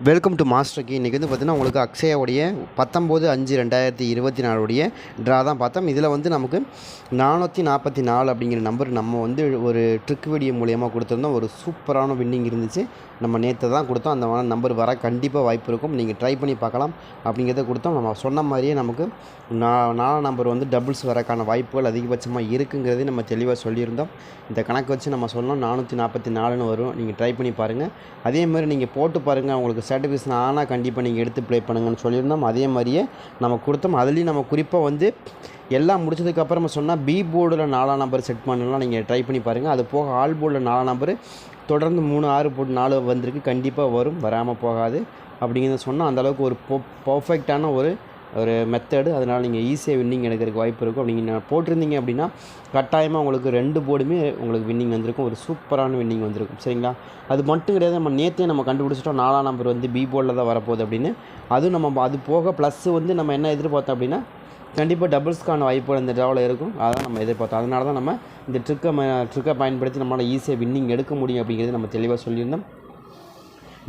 Welcome to master key. இன்றைக்கி வந்து பார்த்திங்கன்னா உங்களுக்கு அக்ஷயாவுடைய 19/5/2024 ட்ரா தான் பார்த்தோம். இதில் வந்து நமக்கு 444 அப்படிங்கிற நம்பர் நம்ம வந்து ஒரு ட்ரிக் வீடியோ மூலியமாக கொடுத்துருந்தோம். ஒரு சூப்பரான வின்னிங் இருந்துச்சு. நம்ம நேற்று தான் கொடுத்தோம். அந்த நம்பர் வர கண்டிப்பாக வாய்ப்பு இருக்கும். நீங்கள் ட்ரை பண்ணி பார்க்கலாம் அப்படிங்கிறத கொடுத்தோம். நம்ம சொன்ன மாதிரியே நமக்கு 4 நம்பர் வந்து டபுள்ஸ் வரக்கான வாய்ப்புகள் அதிகபட்சமாக இருக்குங்கிறதையும் நம்ம தெளிவாக சொல்லியிருந்தோம். இந்த கணக்கு வச்சு நம்ம சொன்னோம் 444ன்னு வரும். நீங்கள் ட்ரை பண்ணி பாருங்கள். அதே மாதிரி நீங்கள் போட்டு பாருங்கள். உங்களுக்கு சர்டிஃபிகேஷன் ஆனால் கண்டிப்பாக நீங்கள் எடுத்து ப்ளே பண்ணுங்கன்னு சொல்லியிருந்தோம். அதே மாதிரியே நம்ம கொடுத்தோம். அதுலேயும் நம்ம குறிப்பாக வந்து எல்லாம் முடிச்சதுக்கப்புறமா சொன்னால் பி போர்டில் 4 நம்பர் செட் பண்ணலாம். நீங்கள் ட்ரை பண்ணி பாருங்கள். அது போக ஆல் போர்டில் 4 நம்பர் தொடர்ந்து 3 6 போட்டு 4 வந்திருக்கு. கண்டிப்பாக வரும், வராமல் போகாது அப்படிங்கிறத சொன்னால் அந்தளவுக்கு ஒரு பர்ஃபெக்டான ஒரு மெத்தடு. அதனால் நீங்கள் ஈஸியாக வின்னிங் எடுக்கிறதுக்கு வாய்ப்பு இருக்கும். நீங்கள் போட்டிருந்தீங்க அப்படின்னா கட்டாயமாக உங்களுக்கு 2 போர்டுமே உங்களுக்கு வின்னிங் வந்திருக்கும். ஒரு சூப்பரான வின்னிங் வந்திருக்கும். சரிங்களா? அது மட்டும் கிடையாது, நம்ம நேற்றே நம்ம கண்டுபிடிச்சிட்டோம் 4 நம்பர் வந்து பி போர்டில் தான் வரப்போகுது அப்படின்னு. அதுவும் நம்ம அது போக ப்ளஸ் வந்து நம்ம என்ன எதிர்பார்த்தோம் அப்படின்னா கண்டிப்பாக டபுள்ஸ்க்கான வாய்ப்புகள் இந்த ட்ராவில் இருக்கும். அதான் நம்ம எதிர்பார்த்தோம். அதனால தான் நம்ம இந்த ட்ரிக்கை பயன்படுத்தி நம்மளால் ஈஸியாக வின்னிங் எடுக்க முடியும் அப்படிங்கிறது நம்ம தெளிவாக சொல்லியிருந்தோம்.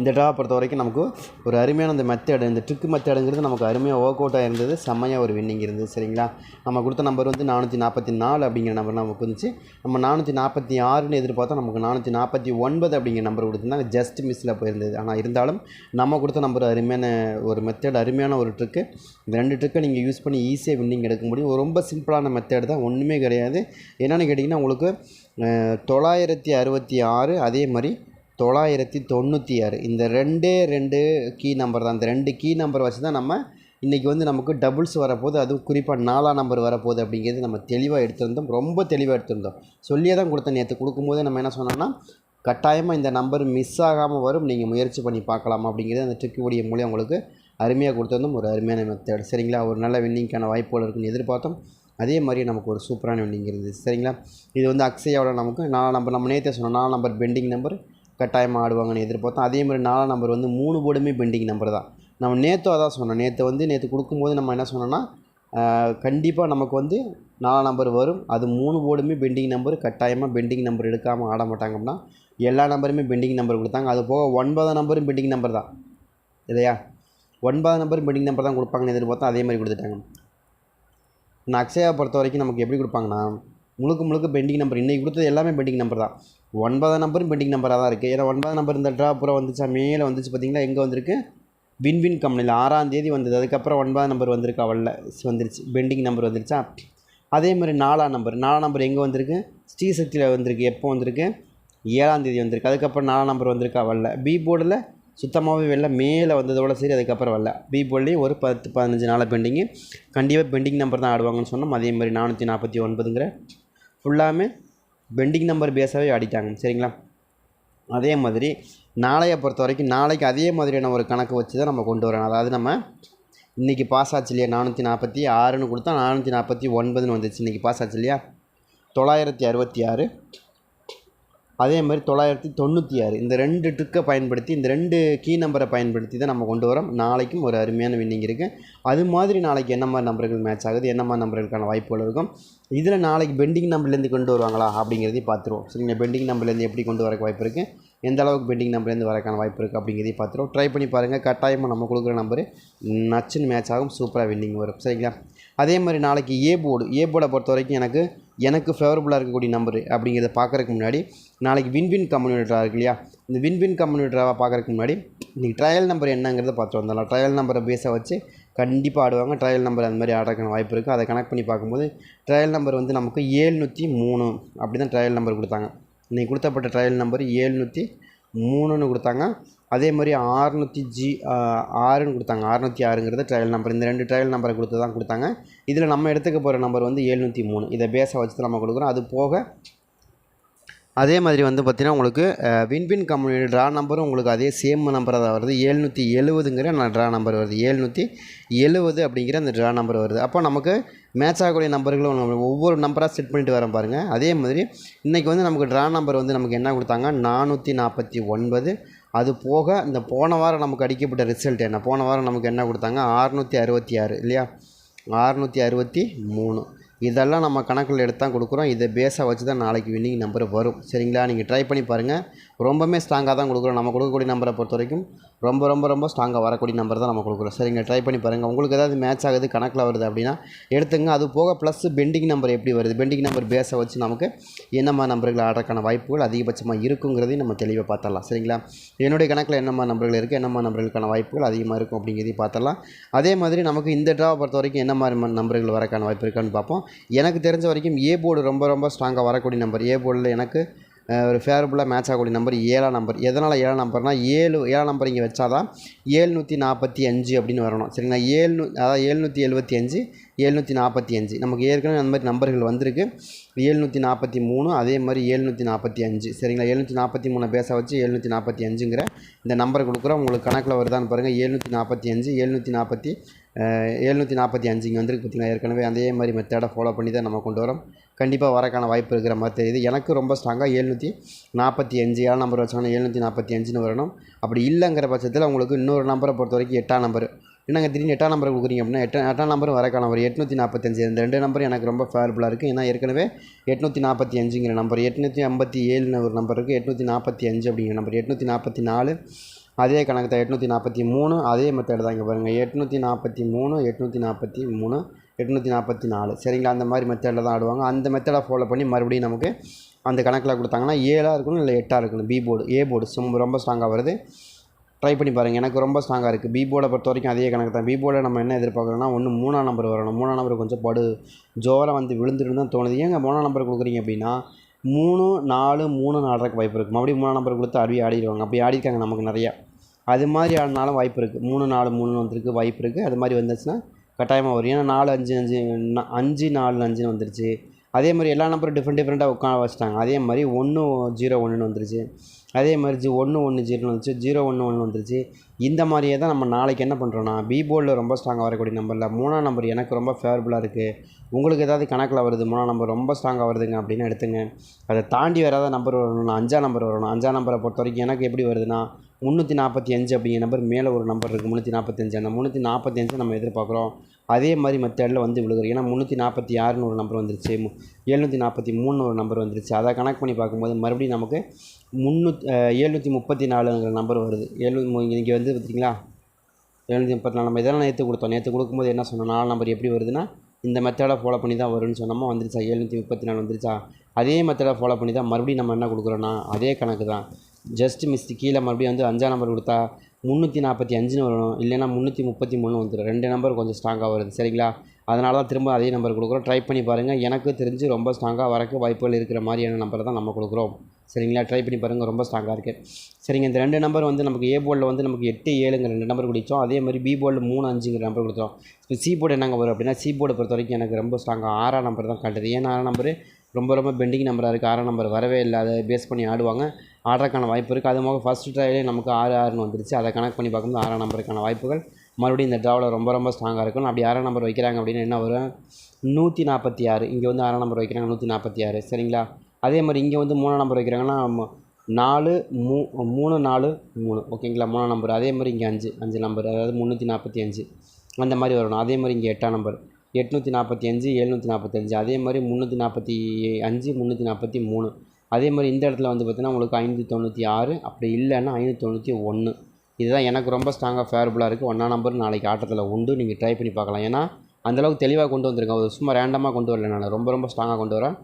இந்த ட்ரா பொறுத்த வரைக்கும் நமக்கு ஒரு அருமையான இந்த மெத்தேடு, இந்த ட்ரிக் மெத்தேடுங்கிறது நமக்கு அருமையாக ஒர்க் அவுட்டாக இருந்தது. செம்மையாக ஒரு வின்னிங் இருந்தது. சரிங்களா? நம்ம கொடுத்த நம்பர் வந்து 444 அப்படிங்கிற நம்பர் நமக்கு இருந்துச்சு. நம்ம 446ன்னு எதிர்பார்த்தோம். நமக்கு 449 அப்படிங்கிற நம்பர் கொடுத்துருந்தாங்க. ஜஸ்ட் மிஸ்ஸில் போயிருந்தது. ஆனால் இருந்தாலும் நம்ம கொடுத்த நம்பர் அருமையான ஒரு மெத்தேடு, அருமையான ஒரு ட்ரிக்கு. இந்த 2 ட்ரிக்கை நீங்கள் யூஸ் பண்ணி ஈஸியாக வின்னிங் எடுக்க முடியும். ரொம்ப சிம்பிளான மெத்தேடு தான், ஒன்றுமே கிடையாது. என்னென்னு கேட்டிங்கன்னா உங்களுக்கு 966 அதே மாதிரி 996 இந்த 2 கீ நம்பர் தான். இந்த 2 கீ நம்பர் வச்சு தான் நம்ம இன்றைக்கி வந்து நமக்கு டபுள்ஸ் வரப்போகுது. அதுவும் குறிப்பாக 4 நம்பர் வரப்போகுது அப்படிங்கிறது நம்ம தெளிவாக எடுத்திருந்தோம். ரொம்ப தெளிவாக எடுத்திருந்தோம். சொல்லியே தான் கொடுத்தோம். நேற்று கொடுக்கும்போதே நம்ம என்ன சொன்னோம்னா கட்டாயமாக இந்த நம்பர் மிஸ் ஆகாமல் வரும், நீங்கள் முயற்சி பண்ணி பார்க்கலாம் அப்படிங்கிறது அந்த ட்ரிக் வீடியோ மூலியம் உங்களுக்கு அருமையாக கொடுத்திருந்தோம். ஒரு அருமையான மெத்தட். சரிங்களா? ஒரு நல்ல வின்னிங்கான வாய்ப்புகள் இருக்குன்னு எதிர்பார்த்தோம். அதே மாதிரி நமக்கு ஒரு சூப்பரான வின்னிங் இருந்துச்சு. சரிங்களா? இது வந்து அக்ஷயாவோட நமக்கு 4 நம்பர் நம்ம நேற்றே சொன்னோம். 4 நம்பர் பெண்டிங் நம்பர் கட்டாயமாக ஆடுவாங்கன்னு எதிர்பார்த்தோம். அதே மாதிரி 4 நம்பர் வந்து 3 போர்டுமே பெண்டிங் நம்பர் தான். நம்ம நேற்று அதான் சொன்னோம். நேற்று கொடுக்கும்போது நம்ம என்ன சொன்னோன்னா கண்டிப்பாக நமக்கு வந்து 4 நம்பர் வரும். அது 3 போர்டுமே பெண்டிங் நம்பர். கட்டாயமாக பெண்டிங் நம்பர் எடுக்காமல் ஆட மாட்டாங்க. அப்படின்னா எல்லா நம்பருமே பெண்டிங் நம்பர் கொடுத்தாங்க. அது போக 9 நம்பரும் பெண்டிங் நம்பர் தான் இல்லையா? 9 நம்பரும் பெண்டிங் நம்பர் தான் கொடுப்பாங்கன்னு எதிர்பார்த்தோம். அதே மாதிரி கொடுத்துட்டாங்க. நான் அக்ஷயாவை பொறுத்த வரைக்கும் நமக்கு எப்படி கொடுப்பாங்கன்னா முழுக்க பெண்டிங் நம்பர். இன்றைக்கி கொடுத்தது எல்லாமே பெண்டிங் நம்பர் தான். 9 நம்பரும் பெண்டிங் நம்பராக தான் இருக்குது. ஏன்னா 9 நம்பர் இந்த ட்ரா பூரா வந்துச்சா, மேலே வந்துச்சு. பார்த்திங்களா? எங்கே வந்திருக்கு? வின்வின் கம்பெனியில் 6ஆம் தேதி வந்தது. அதுக்கப்புறம் 9 நம்பர் வந்திருக்கு. அவளில் வந்துருச்சு, பெண்டிங் நம்பர் வந்துருச்சா. அதே மாதிரி 4 நம்பர் எங்கே வந்திருக்கு? ஸ்ரீசக்தியில் வந்திருக்கு. எப்போ வந்திருக்கு? 7ஆம் தேதி வந்திருக்கு. அதுக்கப்புறம் 4 நம்பர் வந்திருக்கு. அவளில் பி போர்டில் சுத்தமாகவே வெளில மேலே வந்ததோட சரி. அதுக்கப்புறம் வரல. பி போர்ட்லேயும் ஒரு 10-15 நாளாக பெண்டிங்கு. கண்டிப்பாக பெண்டிங் நம்பர் தான் ஆடுவாங்கன்னு சொன்னோம். அதே மாதிரி 449ங்கிற ஃபுல்லாமே பெண்டிங் நம்பர் பேஸாகவே ஆடிட்டாங்க. சரிங்களா? அதே மாதிரி நாளையை பொறுத்த வரைக்கும் நாளைக்கு அதே மாதிரியான ஒரு கணக்கு வச்சு தான் நம்ம கொண்டு வரணும். அதாவது நம்ம இன்றைக்கி பாஸ் ஆச்சு இல்லையா? 446ன்னு கொடுத்தா 449ன்னு வந்துச்சு. இன்றைக்கி பாஸ் ஆச்சு இல்லையா? 966 அதே மாதிரி 996 இந்த 2 ட்ரிக்கை பயன்படுத்தி, இந்த 2 கீ நம்பரை பயன்படுத்தி தான் நம்ம கொண்டு வரோம். நாளைக்கும் ஒரு அருமையான வின்னிங் இருக்குது. அது மாதிரி நாளைக்கு என்ன மாதிரி நம்பர்கள் மேட்ச் ஆகுது, என்ன மாதிரி நம்பர்களுக்கான வாய்ப்புகள் இருக்கும், இதில் நாளைக்கு பெண்டிங் நம்பர்லேருந்து கொண்டு வருவாங்களா அப்படிங்கிறதையும் பார்த்துருவோம். சரிங்க? பெண்டிங் நம்பர்லேருந்து எப்படி கொண்டு வரக்கு வாய்ப்பு இருக்குது, எந்த அளவுக்கு பெண்டிங் நம்பர்லேருந்து வரக்கான வாய்ப்பு இருக்குது அப்படிங்கிறதையும் பார்த்துருவோம். ட்ரை பண்ணி பாருங்கள். கட்டாயமாக நம்ம கொடுக்குற நம்பரு நச்சுன்னு மேட்ச் ஆகும். சூப்பராக வின்னிங் வரும். சரிங்களா? அதே மாதிரி நாளைக்கு ஏ போர்டை பொறுத்த வரைக்கும் எனக்கு ஃபேவரபுளாக இருக்கக்கூடிய நம்பரு அப்படிங்கிறத பார்க்குறதுக்கு முன்னாடி நாளைக்கு வின்வின் கம்யூனிட்டி ட்ரா இருக்கு இல்லையா? இந்த வின்வின் கம்யூனிட்டி ட்ராவை பார்க்குறதுக்கு முன்னாடி இன்றைக்கி ட்ரையல் நம்பர் என்னங்கிறத பார்த்து வந்தாலும் ட்ரையல் நம்பரை பேஸை வச்சு கண்டிப்பாக ஆடுவாங்க. ட்ரையல் நம்பர் அந்த மாதிரி ஆடுறதுக்கான வாய்ப்பு இருக்குது. அதை கனெக்ட் பண்ணி பார்க்கும்போது ட்ரையல் நம்பர் வந்து நமக்கு 703 அப்படி தான் ட்ரையல் நம்பர் கொடுத்தாங்க. இன்றைக்கி கொடுத்தப்பட்ட ட்ரையல் நம்பர் 703ன்னு கொடுத்தாங்க. அதே மாதிரி 606ன்னு கொடுத்தாங்க. 606ங்கிறது ட்ரையல் நம்பர். இந்த 2 ட்ரையல் நம்பரை கொடுத்தாங்க. இதில் நம்ம எடுத்துக்க போகிற நம்பர் வந்து 703. இதை பேஸை வச்சு தான் நம்ம கொடுக்குறோம். அது போக அதே மாதிரி வந்து பார்த்திங்கன்னா உங்களுக்கு வின்வின் கம்யூனிட்டி ட்ரா நம்பரும் உங்களுக்கு அதே சேம் நம்பராக தான் வருது. 770ங்கிற ட்ரா நம்பர் வருது. 770 அப்படிங்கிற அந்த ட்ரா நம்பர் வருது. அப்போ நமக்கு மேட்ச் ஆகக்கூடிய நம்பர்களும் ஒவ்வொரு நம்பராக செட் பண்ணிட்டு வரோம் பாருங்கள். அதே மாதிரி இன்றைக்கி வந்து நமக்கு ட்ரா நம்பர் வந்து நமக்கு என்ன கொடுத்தாங்க? 449. அது போக இந்த போன வாரம் நமக்கு அடிக்கப்பட்ட ரிசல்ட் என்ன? போன வாரம் நமக்கு என்ன கொடுத்தாங்க? 666 இல்லையா? 663. இதெல்லாம் நம்ம கணக்கில் எடுத்து தான் கொடுக்குறோம். இதை பேஸாக வச்சு தான் நாளைக்கு வின்னிங் நம்பர் வரும். சரிங்களா? நீங்கள் ட்ரை பண்ணி பாருங்கள். ரொம்பவுமே ஸ்ட்ராங்காக தான் கொடுக்குறோம். நம்ம கொடுக்கக்கூடிய நம்பரை பொறுத்த வரைக்கும் ரொம்ப ரொம்ப ரொம்ப ஸ்ட்ராங்காக வரக்கூடிய நம்பர் தான் நம்ம கொடுக்குறோம். சரிங்க, ட்ரை பண்ணி பாருங்கள். உங்களுக்கு ஏதாவது மேட்ச் ஆகுது, கணக்கில் வருது அப்படின்னா எடுத்துங்க. அது போக ப்ளஸ் பெண்டிங் நம்பர் எப்படி வருது, பெண்டிங் நம்பர் பேஸை வச்சு நமக்கு என்னம்மா நம்பர்கள் ஆடுறதுக்கான வாய்ப்புகள் அதிகபட்சமாக இருக்குங்கிறதையும் நம்ம தெளிவாக பார்த்துடலாம். சரிங்களா, என்னுடைய கணக்கில் என்னம்மா நம்பர்கள் இருக்குது, என்னம்மா நம்பர்களுக்கான வாய்ப்புகள் அதிகமாக இருக்கும் அப்படிங்கிறதையும் பார்த்துடலாம். அதே மாதிரி நமக்கு இந்த ட்ராவை பொறுத்த வரைக்கும் என்ன மாதிரி நம்பர்கள் வரக்கான வாய்ப்பு இருக்கான்னு பார்ப்போம். எனக்கு தெரிஞ்ச வரைக்கும் ஏ போர்டு ரொம்ப ரொம்ப ஸ்ட்ராங்காக வரக்கூடிய நம்பர். ஏ போர்டில் எனக்கு ஒரு ஃபேவரபுளாக மேட்ச் ஆகக்கூடிய நம்பர் 7ஆம் நம்பர். எதனால் 7ஆம் நம்பர்னால் 7ஆம் நம்பர் இங்கே வச்சா தான் 745 அப்படின்னு வரணும். சரிங்களா, அதாவது 775 745 நமக்கு ஏற்கனவே அந்த மாதிரி நம்பர்கள் வந்திருக்கு. 743 அதே மாதிரி 745. சரிங்களா, 743 பேச வச்சு 745ங்கிற இந்த நம்பரை கொடுக்குறோம். உங்களுக்கு கணக்கில் வருதான்னு பாருங்கள். 745 745 இங்கே வந்துருக்கு பார்த்திங்களா. ஏற்கனவே அதே மாதிரி மெத்தடை ஃபாலோ பண்ணி தான் நம்ம கொண்டு வரோம். கண்டிப்பாக வரக்கான வாய்ப்பு இருக்கிற மாதிரி தெரியுது. எனக்கு ரொம்ப ஸ்ட்ராங்காக 745 7 நம்பர் வச்சாங்கன்னா 745ன்னு வரணும். அப்படி இல்லைங்கிற பட்சத்தில் உங்களுக்கு இன்னொரு நம்பரை பொறுத்த வரைக்கும் 8ஆம் நம்பர். என்னங்க திடீர்னு 8ஆம் நம்பர் கொடுக்குறீங்க அப்படின்னா 8ஆம் நம்பரும் வரக்கான ஒரு 845. இந்த 2 நம்பர் எனக்கு ரொம்ப ஃபேவரபுளாக இருக்குது. ஏன்னா ஏற்கனவே 845ங்கிற நம்பர், 857ன்னு ஒரு நம்பர் இருக்குது, 845 அப்படிங்கிற நம்பர், 844 அதே கணக்கு தான், 843 அதே மெத்தட் தான். இங்கே பாருங்கள் 843 843 844. சரிங்களா, அந்த மாதிரி மெத்தடில் தான் ஆடுவாங்க. அந்த மெத்தடை ஃபாலோ பண்ணி மறுபடியும் நமக்கு அந்த கணக்கில் கொடுத்தாங்கன்னா 7ஆக இருக்கணும், இல்லை 8ஆக இருக்கணும். பி போர்டு ஏ போர்டு ரொம்ப ஸ்ட்ராங்காக வருது. ட்ரை பண்ணி பாருங்கள். எனக்கு ரொம்ப ஸ்ட்ராங்காக இருக்குது. பி போர்டை பொறுத்த வரைக்கும் அதே கணக்கு தான். பி போர்டில் நம்ம என்ன எதிர்பார்க்குறோம்னா ஒன்று 3ஆம் நம்பர் வரணும். 3ஆம் நம்பர் கொஞ்சம் ஜோராக வந்து விழுந்துட்டு தான் தோணுது. ஏங்க 3ஆம் நம்பர் கொடுக்குறீங்க அப்படின்னா 3 4 3 ஆடுறதுக்கு வாய்ப்பு இருக்குது. மறுபடியும் 3ஆம் நம்பர் கொடுத்து ஆடிடுவாங்க. அப்படி ஆடிருக்காங்க நமக்கு நிறையா. அது மாதிரி ஆடினாலும் வாய்ப்பு இருக்குது. 3 4 3 வந்துருக்கு வாய்ப்பு இருக்குது. அது மாதிரி வந்துச்சுன்னா கட்டாயமாக வரும். ஏன்னா 4 5 5 5 4 5ன்னு வந்துருச்சு. அதே மாதிரி எல்லா நம்பரும் டிஃப்ரெண்ட்டாக உட்கார வச்சுட்டாங்க. அதே மாதிரி 1 0 1ன்னு வந்துருச்சு. அதே மாதிரி 1 1 0ன்னு வந்துச்சு, 0 1 1 வந்துருச்சு. இந்த மாதிரியே தான் நம்ம நாளைக்கு என்ன பண்ணுறோன்னா பி போர்டில் ரொம்ப ஸ்ட்ராங்காக வரக்கூடிய நம்பரில் 3ஆம் நம்பர் எனக்கு ரொம்ப ஃபேவரபுளாக இருக்குது. உங்களுக்கு ஏதாவது கணக்கில் வருது 3ஆம் நம்பர் ரொம்ப ஸ்ட்ராங்காக வருதுங்க அப்படின்னு எடுத்துங்க. அதை தாண்டி வராத நம்பர் வரணும்னா 5ஆம் நம்பர் வரணும். 5ஆம் நம்பரை பொறுத்த வரைக்கும் எனக்கு எப்படி வருதுன்னா 345 அப்படிங்கிற நம்பர் மேலே ஒரு நம்பர் இருக்குது 345. அந்த 345 நம்ம எதிர்பார்க்குறோம். அதே மாதிரி மெத்தடில் வந்து விழுகுறோம். ஏன்னா 346ன்னு ஒரு நம்பர் வந்துருச்சு, 743ன்னு ஒரு நம்பர் வந்துருச்சு. அதை கணக்கு பண்ணி பார்க்கும்போது மறுபடியும் நமக்கு 734ங்கிற நம்பர் வருது. இங்கே வந்து பார்த்திங்களா 734 நம்ம இதெல்லாம் நேற்று கொடுத்தோம். நேற்று கொடுக்கும்போது என்ன சொன்னோம், 4 நம்பர் எப்படி வருதுன்னா இந்த மெத்தடை ஃபாலோ பண்ணி தான் வரும்னு சொன்னோமா, வந்துருச்சா 734 வந்துருச்சா. அதே மெத்தடை ஃபாலோ பண்ணி தான் மறுபடியும் நம்ம என்ன கொடுக்குறோன்னா அதே கணக்கு தான். ஜஸ்ட் மிஸ் கீழே மறுபடியும் வந்து 5ஆம் நம்பர் கொடுத்தா 345ன்னு வரணும், இல்லைன்னா 333 வந்துடும். 2 நம்பர் கொஞ்சம் ஸ்ட்ராங்காக வருது. சரிங்களா, அதனால தான் திரும்ப அதே நம்பர் கொடுக்குறோம். ட்ரை பண்ணி பாருங்கள். எனக்கு தெரிஞ்சு ரொம்ப ஸ்ட்ராங்காக வரக்கு வாய்ப்புகள் இருக்கிற மாதிரியான நம்பரை தான் நம்ம கொடுக்குறோம். சரிங்களா, ட்ரை பண்ணி பாருங்கள். ரொம்ப ஸ்ட்ராங்காக இருக்குது. சரிங்க, இந்த 2 நம்பர் வந்து நமக்கு ஏ போர்டில் வந்து நமக்கு 8 7ங்கிற 2 நம்பர் கொடுத்தோம். அதே மாதிரி பி போர்டில் 3 5ங்கிற நம்பர் கொடுத்தோம். இப்போ சி போர்டு என்னங்க வரும் அப்படின்னா சி போர்டை பொறுத்த வரைக்கும் எனக்கு ரொம்ப ஸ்ட்ராங்காக 6ஆம் நம்பர் தான் காட்டுது. ஏன்னா 6ஆம் நம்பர் ரொம்ப ரொம்ப பெண்டிங் நம்பராக இருக்குது. 6ஆம் நம்பர் வரவே இல்லை. அதை பேஸ் பண்ணி ஆடுவாங்க, ஆடுறதுக்கான வாய்ப்பு இருக்குது. அது போக ஃபஸ்ட் ட்ரைவிலே நமக்கு 6 6ன்னு வந்துருச்சு. அதை கணக்கு பண்ணி பார்க்கும்போது 6ஆம் நம்பருக்கான வாய்ப்புகள் மறுபடியும் இந்த ட்ராவில் ரொம்ப ரொம்ப ஸ்ட்ராங்காக இருக்கும். அப்படி 6ஆம் நம்பர் வைக்கிறாங்க அப்படின்னா என்ன வரும், 146. இங்கே வந்து 6ஆம் நம்பர் வைக்கிறாங்க 146. சரிங்களா, அதே மாதிரி இங்கே வந்து 3ஆம் நம்பர் வைக்கிறாங்கன்னா 4 3 4 3. ஓகேங்களா, 3ஆம் நம்பர். அதே மாதிரி இங்கே 5 நம்பர், அதாவது 345 அந்த மாதிரி வரணும். அதே மாதிரி இங்கே 8ஆம் நம்பர் 845 745. அதே மாதிரி 345 343. அதே மாதிரி இந்த இடத்துல வந்து பார்த்திங்கன்னா உங்களுக்கு 596, அப்படி இல்லைன்னா 591. இதுதான் எனக்கு ரொம்ப ஸ்ட்ராங்காக ஃபேவரபுளாக இருக்குது. 1ஆம் நம்பர் நாளைக்கு ஆட்டத்தில் உண்டு. நீங்கள் ட்ரை பண்ணி பார்க்கலாம். ஏன்னா அந்தளவுக்கு தெளிவாக கொண்டு வந்திருக்கேன். ஒரு சும்மா ரேண்டமாக கொண்டு வரல, நான் ரொம்ப ரொம்ப ஸ்ட்ராங்காக கொண்டு வரேன்.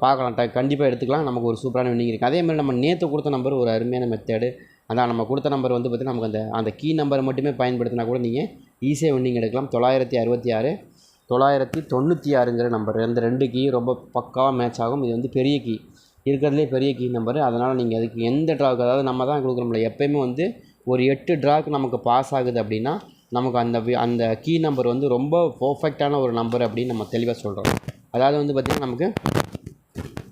பார்க்கலாம், கண்டிப்பாக எடுத்துக்கலாம். நமக்கு ஒரு சூப்பரான வின்னிங் இருக்குது. அதே மாதிரி நம்ம நேற்று கொடுத்த நம்பர் ஒரு அருமையான மெத்தேடு. அதான் நம்ம கொடுத்த நம்பர் வந்து பார்த்திங்கன்னா நமக்கு அந்த கீ நம்பரை மட்டுமே பயன்படுத்தினா கூட நீங்கள் ஈஸியாக வின்னிங் எடுக்கலாம். 966 996ங்கிற நம்பர். அந்த 2 கீ ரொம்ப பக்காவாக மேட்ச் ஆகும். இது வந்து பெரிய கீ, இருக்கிறதுலே பெரிய கீ நம்பரு. அதனால் நீங்கள் அதுக்கு எந்த ட்ராவுக்கு, அதாவது நம்ம தான் கொடுக்குறோம்ல, எப்போயுமே வந்து ஒரு 8 ட்ராக்கு நமக்கு பாஸ் ஆகுது அப்படின்னா நமக்கு அந்த கீ நம்பர் வந்து ரொம்ப பர்ஃபெக்டான ஒரு நம்பர் அப்படின்னு நம்ம தெளிவாக சொல்கிறோம். அதாவது வந்து பார்த்திங்கன்னா நமக்கு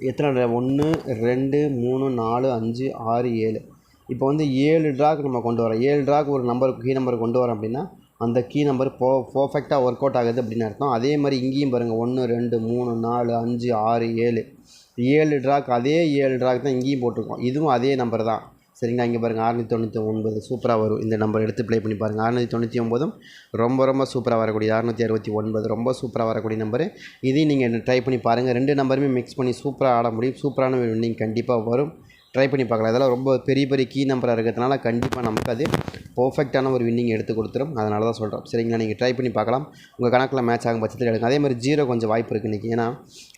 எத்தனை 1 2 3 4 5 6 7 இப்போ வந்து 7 ட்ராக்கு நம்ம கொண்டு வரோம். 7 ட்ராக்கு ஒரு நம்பர் கீ நம்பர் கொண்டு வரோம் அப்படின்னா அந்த கீ நம்பர் பர்ஃபெக்டாக ஒர்க் அவுட் ஆகுது அப்படின்னு அர்த்தம். அதே மாதிரி இங்கேயும் பாருங்கள் 1 2 3 4 5 6 7 ட்ராக், அதே 7 ட்ராக் தான் இங்கேயும் போட்டிருக்கோம். இதுவும் அதே நம்பர் தான். சரிங்களா, இங்கே பாருங்கள் 699 சூப்பராக வரும். இந்த நம்பர் எடுத்து ப்ளே பண்ணி பாருங்கள். 699 ரொம்ப ரொம்ப சூப்பராக வரக்கூடிய 669 ரொம்ப சூப்பராக வரக்கூடிய நம்பரு. இதையும் நீங்கள் ட்ரை பண்ணி பாருங்கள். 2 நம்பருமே மிக்ஸ் பண்ணி சூப்பராக ஆட முடியும். சூப்பரான வின்னிங் கண்டிப்பாக வரும். ட்ரை பண்ணி பார்க்கலாம். இதெல்லாம் ரொம்ப பெரிய பெரிய கீ நம்பராக இருக்கிறதுனால கண்டிப்பாக நமக்கு அது பர்ஃபெக்டான ஒரு வின்னிங் எடுத்து கொடுத்துரும். அதனால தான் சொல்கிறோம். சரிங்களா, நீங்கள் ட்ரை பண்ணி பார்க்கலாம். உங்கள் கணக்கில் மேட்ச் ஆகும் பட்சத்தில் எடுங்க. அதே மாதிரி 0 கொஞ்சம் வாய்ப்பு இருக்குது இன்றைக்கி. ஏன்னா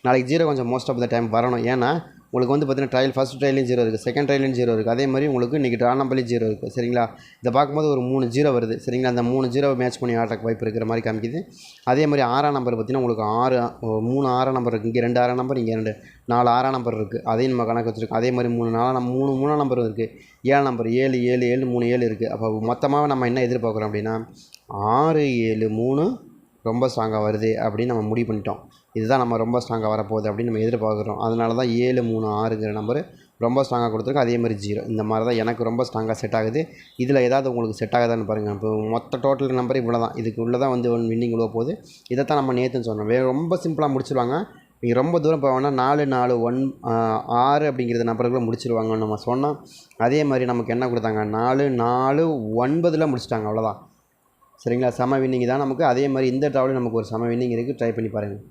நாளைக்கு 0 கொஞ்சம் மோஸ்ட் ஆஃப் த டைம் வரணும். ஏன்னா உங்களுக்கு வந்து பார்த்தீங்கன்னா ட்ரையல் ஃபஸ்ட் ட்ரையலையும் 0 இருக்குது, செகண்ட் ட்ரையலையும் 0 இருக்குது. அதே மாதிரி உங்களுக்கு இன்றைக்கி ட்ரா நம்பர்லையும் 0 இருக்குது. சரிங்களா, இதை பார்க்கும்போது ஒரு 3 0 வருது. சரிங்களா, அந்த 3 0 மேட்ச் பண்ணி ஆடுறக்கு வாய்ப்பு இருக்கிற மாதிரி காமிக்குது. அதே மாதிரி 6ஆம் நம்பர் பார்த்தீங்கன்னா உங்களுக்கு 3 6 நம்பர் இருக்குது. இங்கே 2 6 நம்பர், இங்கே 4 6 நம்பர் இருக்குது. அதையும் நம்ம கணக்கு வச்சுருக்கோம். அதே மாதிரி 3 நம்பர் இருக்குது. 7 நம்பர் 7 7 7 3 7 இருக்குது. அப்போ மொத்தமாக நம்ம என்ன எதிர்பார்க்குறோம் அப்படின்னா 6 7 3 ரொம்ப ஸ்ட்ராங்காக வருது அப்படின்னு நம்ம முடிவு பண்ணிட்டோம். இதுதான் நம்ம ரொம்ப ஸ்ட்ராங்காக வரப்போகுது அப்படின்னு நம்ம எதிர்பார்க்குறோம். அதனால தான் 7 3 6ங்கிற நம்பர் ரொம்ப ஸ்ட்ராங்காக கொடுத்துருக்கு. அதே மாதிரி 0 இந்த மாதிரி தான் எனக்கு ரொம்ப ஸ்ட்ராங்காக செட் ஆகுது. இதில் ஏதாவது உங்களுக்கு செட் ஆகுதான்னு பாருங்கள். இப்போ மொத்த டோட்டல் நம்பர் இவ்வளோ தான். இதுக்கு உள்ளே தான் வந்து வின்னிங் உள்ள போகுது. இதை தான் நம்ம நேற்றுன்னு சொன்னோம். ரொம்ப சிம்பிளாக முடிச்சிடுவாங்க. நீங்கள் ரொம்ப தூரம் போவேன்னா 4 4 6 அப்படிங்கிறது நம்பருக்குள்ளே முடிச்சிடுவாங்கன்னு நம்ம சொன்னோம். அதே மாதிரி நமக்கு என்ன கொடுத்தாங்க, 4 4 9 முடிச்சிட்டாங்க. அவ்வளோதான். சரிங்களா, சம வின்னிங் தான் நமக்கு. அதே மாதிரி இந்த ட்ராவலையும் நமக்கு ஒரு சம வின்னிங் இருக்குது. ட்ரை பண்ணி பாருங்கள்.